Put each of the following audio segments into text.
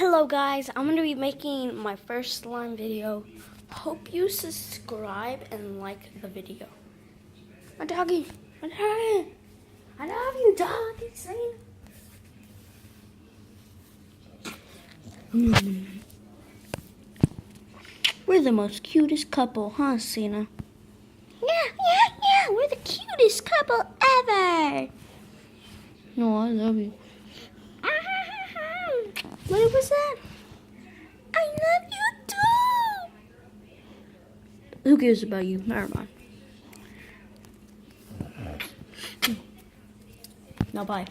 Hello guys, I'm going to be making my first slime video. Hope you subscribe and like the video. My doggy, I love you, doggy. We're the most cutest couple, huh, Cena? Yeah, we're the cutest couple ever. No, I love you. What was that? I love you too. Who cares about you? Never mind. Now bye.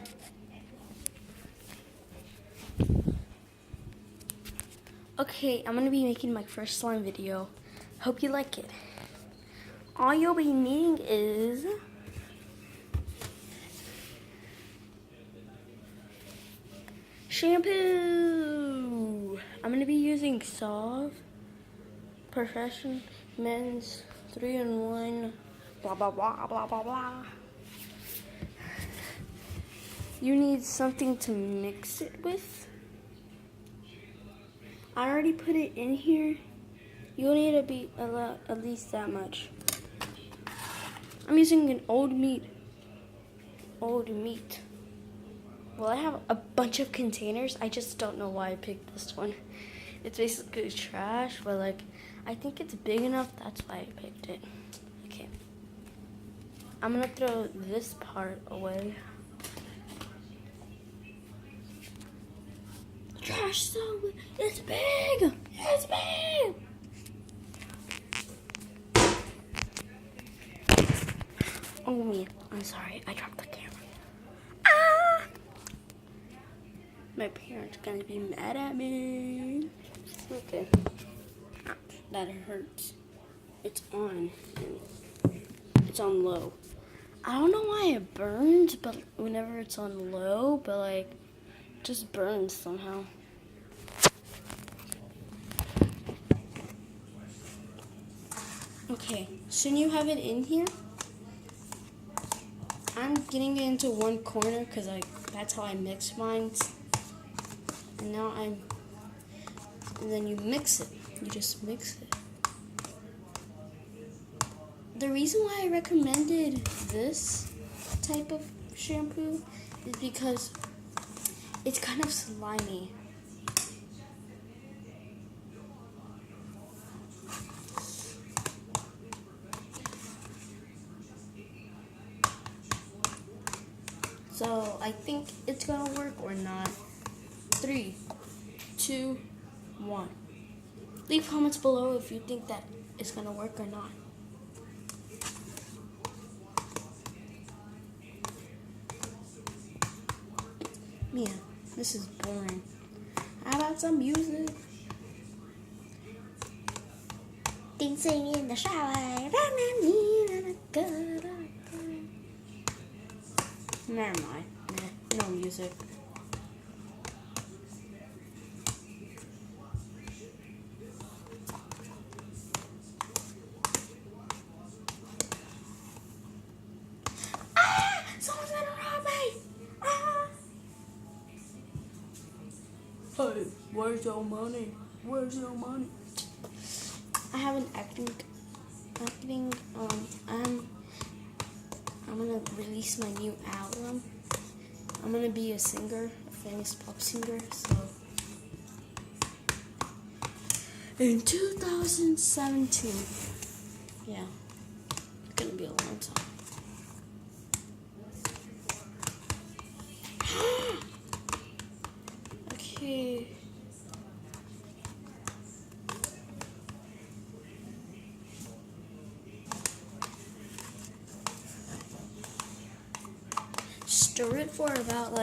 Okay, I'm gonna be making my first slime video. Hope you like it. All you'll be needing is shampoo. I'm gonna be using Solve Profession Men's 3-in-1 blah blah blah blah blah blah. You need something to mix it with. I already put it in here. You'll need to be at least that much. I'm using an old meat. Well, I have a bunch of containers. I just don't know why I picked this one. It's basically trash, but like, I think it's big enough. That's why I picked it. Okay. I'm gonna throw this part away. Trash, so it's big. It's big. Oh man, I'm sorry. I dropped the camera. Ah! My parents gonna be mad at me. Okay. Ouch, that hurts. It's on. It's on low. I don't know why it burns, but whenever it's on low, but like, it just burns somehow. Okay, shouldn't you have it in here? I'm getting it into one corner because that's how I mix mine. And now and then you mix it. You just mix it. The reason why I recommended this type of shampoo is because it's kind of slimy. So I think it's gonna work or not. 3, 2, 1. Leave comments below if you think that it's gonna work or not. Yeah, this is boring. How about some music? Dancing in the shower. Never mind. No music. Ah! Someone's gonna rob me! Ah! Hey, where's your money? Where's your money? I have an acting. I'm gonna release my new album. I'm gonna be a singer, a famous pop singer. So in 2017, yeah, it's gonna be a long time. Okay. Stir it for about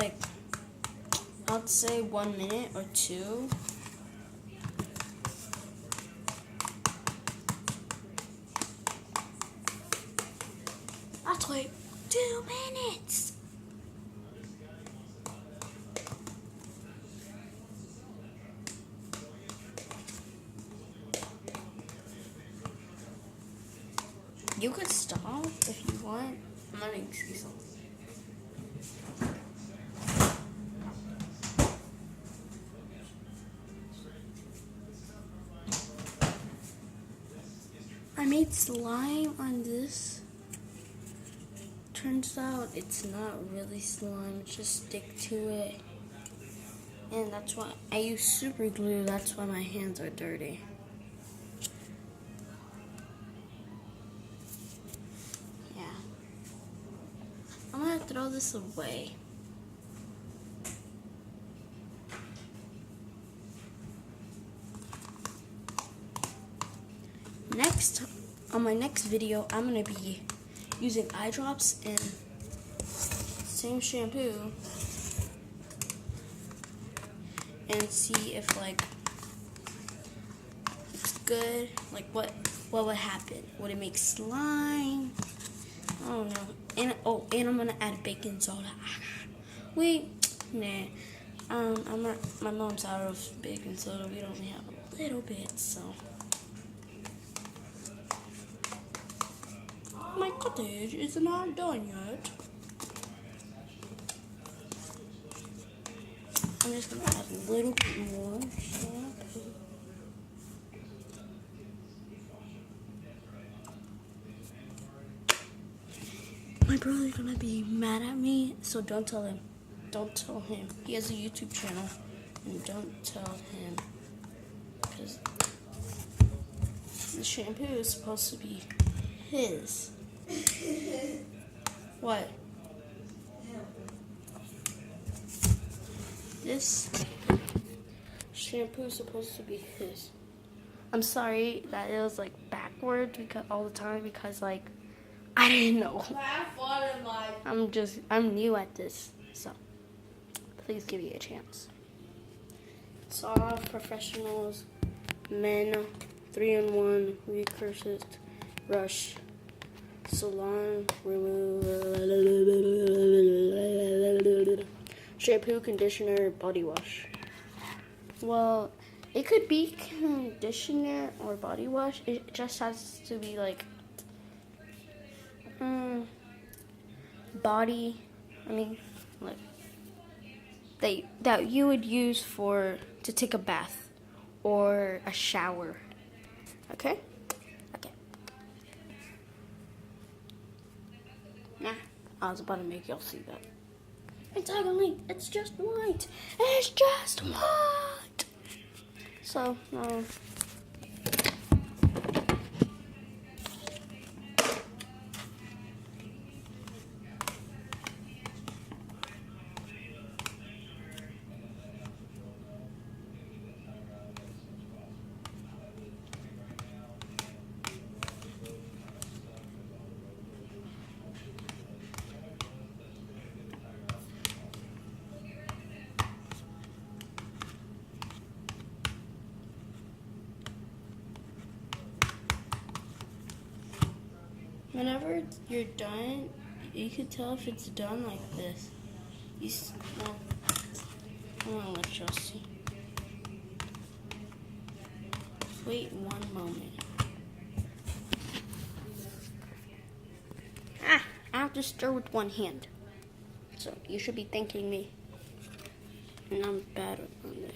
I'd say 1 minute or 2. Let's wait 2 minutes. You could stop if you want. I'm gonna see something. made slime on this. Turns out it's not really slime, just stick to it. And that's why I use super glue, that's why my hands are dirty. Yeah. I'm gonna throw this away. Next, on my next video, I'm gonna be using eye drops and same shampoo and see if like it's good. Like what would happen? Would it make slime? I don't know. And I'm gonna add baking soda. Wait, nah. I'm not. My mom's out of baking soda. We only have a little bit, so. My cottage is not done yet. I'm just gonna add a little bit more shampoo. My brother's gonna be mad at me, so don't tell him. Don't tell him. He has a YouTube channel, and don't tell him. Because the shampoo is supposed to be his. What? This shampoo is supposed to be his. I'm sorry that it was like backwards because all the time because like I didn't know. I'm new at this, so please give me a chance. Saw professionals, men, 3-in-1, recursive, rush. Salon, shampoo, conditioner, body wash. Well, it could be conditioner or body wash. It just has to be like body. I mean, like that you would use to take a bath or a shower. Okay. Nah, I was about to make y'all see that. It's ugly. It's just white. It's just white. So, whenever you're done, you can tell if it's done like this. Well, I'm gonna let y'all see. Wait one moment. I have to stir with one hand. So you should be thanking me. And I'm bad at it.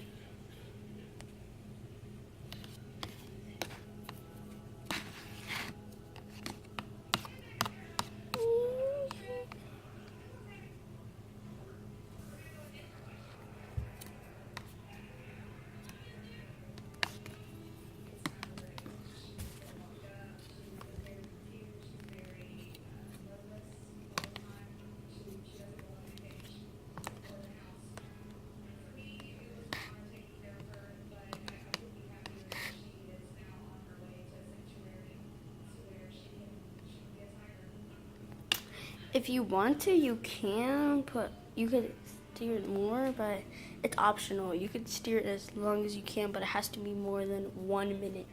If you want to, you could steer it more, but it's optional. You could steer it as long as you can, but it has to be more than 1 minute.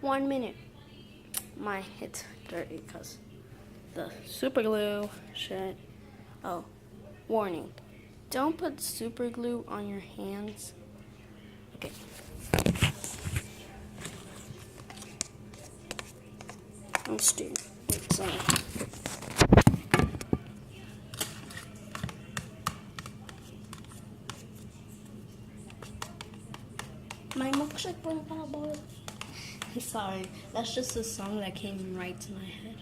1 minute. It's dirty because the super glue shit. Oh, warning. Don't put super glue on your hands. Okay. I'm steering. Sorry. My milkshake went out, boy. Sorry, that's just a song that came right to my head.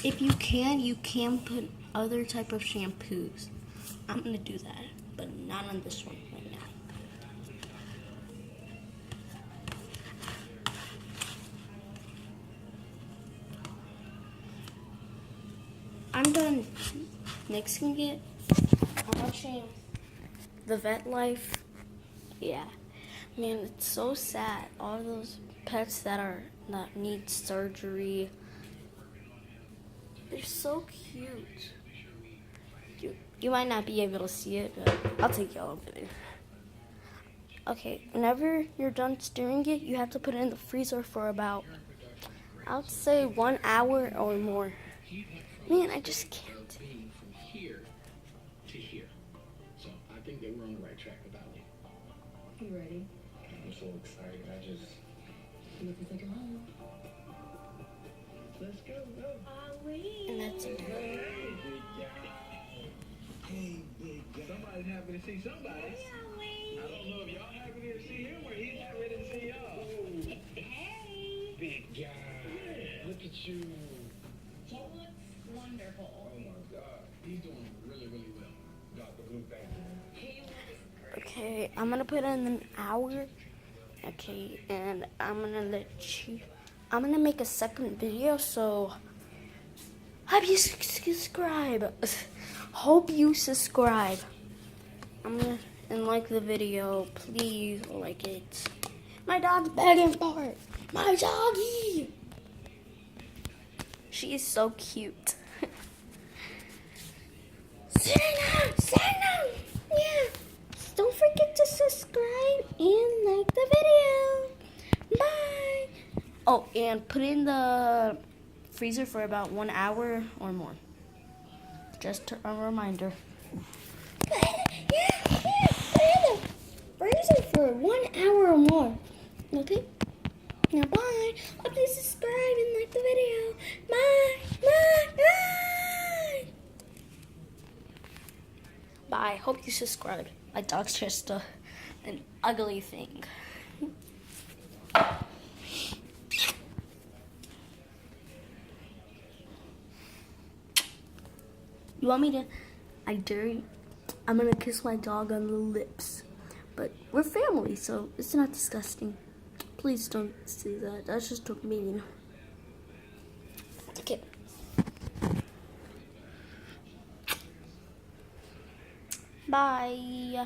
If you can put other type of shampoos. I'm gonna do that, but not on this one right now. I'm done mixing it. I'm watching The Vet Life. Yeah, man, it's so sad. All those pets that need surgery. They're so cute. You might not be able to see it, but I'll take y'all over there. Okay, whenever you're done stirring it, you have to put it in the freezer for about, I would say 1 hour or more. Man, I just can't. From here to here. So I think that we're on the right track about it. You ready? I'm so excited. You have to take him home. Let's go. And that's it. Hey, big guy. Somebody's happy to see somebody. I don't know if y'all happy to see him or he's happy to see y'all. Hey! Big guy. Look at you. He looks wonderful. Oh my God. He's doing really, really well. Dr. Blue, thank you. He looks great. Okay, I'm gonna put in an hour. Okay, and I'm gonna make a second video, so hope you subscribe. Hope you subscribe. And like the video, please like it. My dog's begging for it. My doggy. She is so cute. Sit down. Yeah. Don't forget to subscribe and like the video. Bye. Oh, and put in the freezer for about 1 hour or more. Just a reminder. Yeah, put in the freezer for 1 hour or more. Okay? Now, bye. Oh, please subscribe and like the video. Bye. Bye. Hope you subscribe. My dog's just an ugly thing. You want me to? I dare you. I'm gonna kiss my dog on the lips. But we're family, so it's not disgusting. Please don't say that. That's just mean. Okay. Bye.